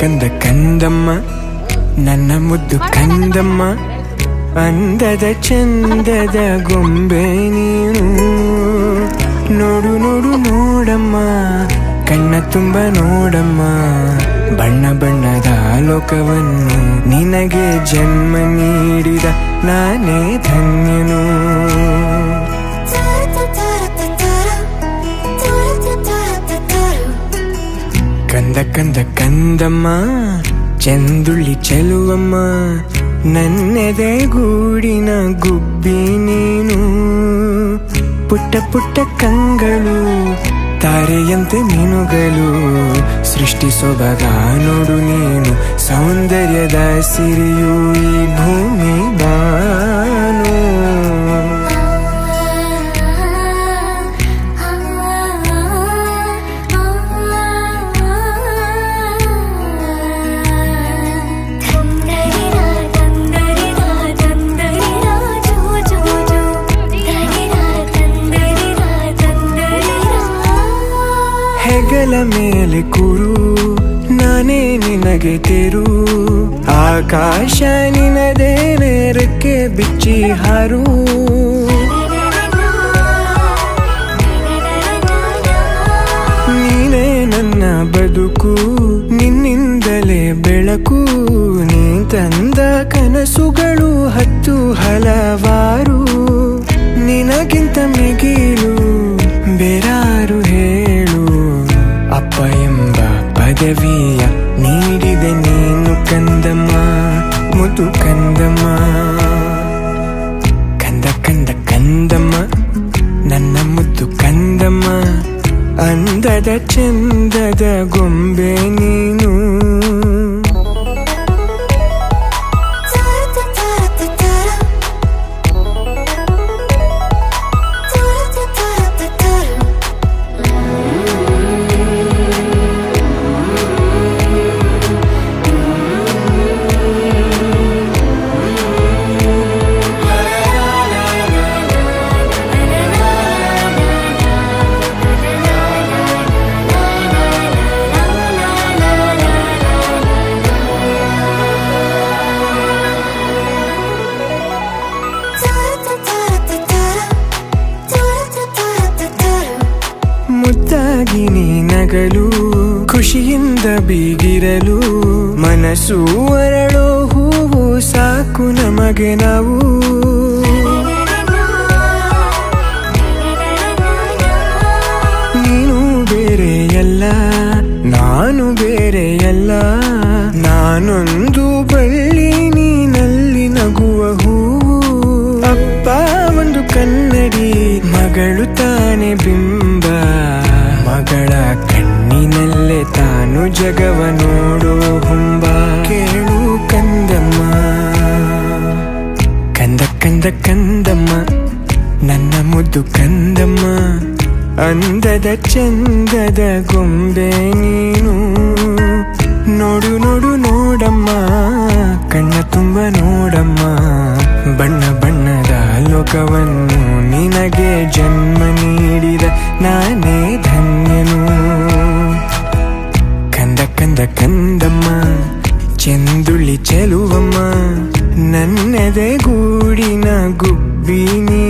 ಕಂದ ಕಂದಮ್ಮ ನನ್ನ ಮುದ್ದು ಕಂದಮ್ಮ ಅಂದದ ಚಂದದ ಗೊಂಬೆ ನೀನು ನೋಡು ನೋಡು ನೋಡಮ್ಮ ಕಣ್ಣ ತುಂಬ ನೋಡಮ್ಮ ಬಣ್ಣ ಬಣ್ಣದ ಲೋಕವನ್ನು ನಿನಗೆ ಜನ್ಮ ನೀಡಿದ ನಾನೇ ಧನ್ಯನು ಕಂದ ಕಂದ ಕಂದಮ್ಮ ಚಂದುಳ್ಳಿ ಚೆಲುವಮ್ಮ ನನ್ನೆದೆ ಗೂಡಿನ ಗುಬ್ಬಿ ನೀನು ಪುಟ್ಟ ಪುಟ್ಟ ಕಂಗಳು ತಾರೆಯಂತೆ ಮೀನುಗಳು ಸೃಷ್ಟಿ ಸೊಬಗ ನೋಡು ನೀನು ಸೌಂದರ್ಯದ ಸಿರಿಯು ಈ ಭೂಮಿ ಬಾನು ಹೆಗಲ ಮೇಲೆ ಕೂರು ನಾನೇ ನಿನಗೆ ತೆರು ಆಕಾಶ ನಿನದೇ ನೇರಕ್ಕೆ ಬಿಚ್ಚಿ ಹಾರು ನೀನೇ ನನ್ನ ಬದುಕು ನಿನ್ನಿಂದಲೇ ಬೆಳಕು ನೀ ತಂದ ಕನಸುಗಳು ಹತ್ತು ಹಲವಾರು ನಿನಗಿಂತ ಮಿಗಿಲು ಬೇರಾರು ಹೇಳು ಅಪ್ಪ ಎಂಬ ಪದವಿಯ ನೀಡಿದೆ ನೀನು ಕಂದಮ್ಮ ಮುದು ಕಂದಮ್ಮ ಕಂದ ಕಂದ ಕಂದಮ್ಮ ನನ್ನ ಮುದ್ದು ಕಂದಮ್ಮ ಅಂದದ ಚಂದದ ಗೊಂಬೆ ನೀನು ಮುದ್ದಾಗಿ ನೀ ನಗಲು ಖುಷಿಯಿಂದ ಬೀಗಿರಲು ಮನಸ್ಸು ಅರಳೋ ಹೂವು ಸಾಕು ನಮಗೆ ನಾವು ನೀನು ಬೇರೆಯಲ್ಲ ನಾನು ಬೇರೆಯಲ್ಲ ನಾನೊಂದು ಬಳ್ಳಿ ನೀನಲ್ಲಿ ನಗುವ ಹೂವು ಅಪ್ಪ ಒಂದು ಕನ್ನಡಿ ಮಗಳು ತಾನೆ ಬಿಂಬ ಮಗಳ ಕಣ್ಣಿನಲ್ಲೇ ತಾನು ಜಗವ ನೋಡೋ ಹುಂಬ ಕೇಳು ಕಂದಮ್ಮ ಕಂದ ಕಂದ ಕಂದಮ್ಮ ನನ್ನ ಮುದ್ದು ಕಂದಮ್ಮ ಅಂದದ ಚಂದದ ಗೊಂಬೆ ನೀನು ನೋಡು ನೋಡು ನೋಡಮ್ಮ ಕಣ್ಣ ತುಂಬ ನೋಡಮ್ಮ ಬಣ್ಣ ಬಣ್ಣದ ಲೋಕವನ್ನು ನಿನಗೆ ಜನ್ಮ ನೀಡಿದ ನಾನೇ ಧನ್ಯನು ಕಂದ ಕಂದ ಕಂದಮ್ಮ ಚಂದುಳ್ಳಿ ಚೆಲುವಮ್ಮ ನನ್ನೆದೆ ಗೂಡಿನ ಗುಬ್ಬಿ ನೀ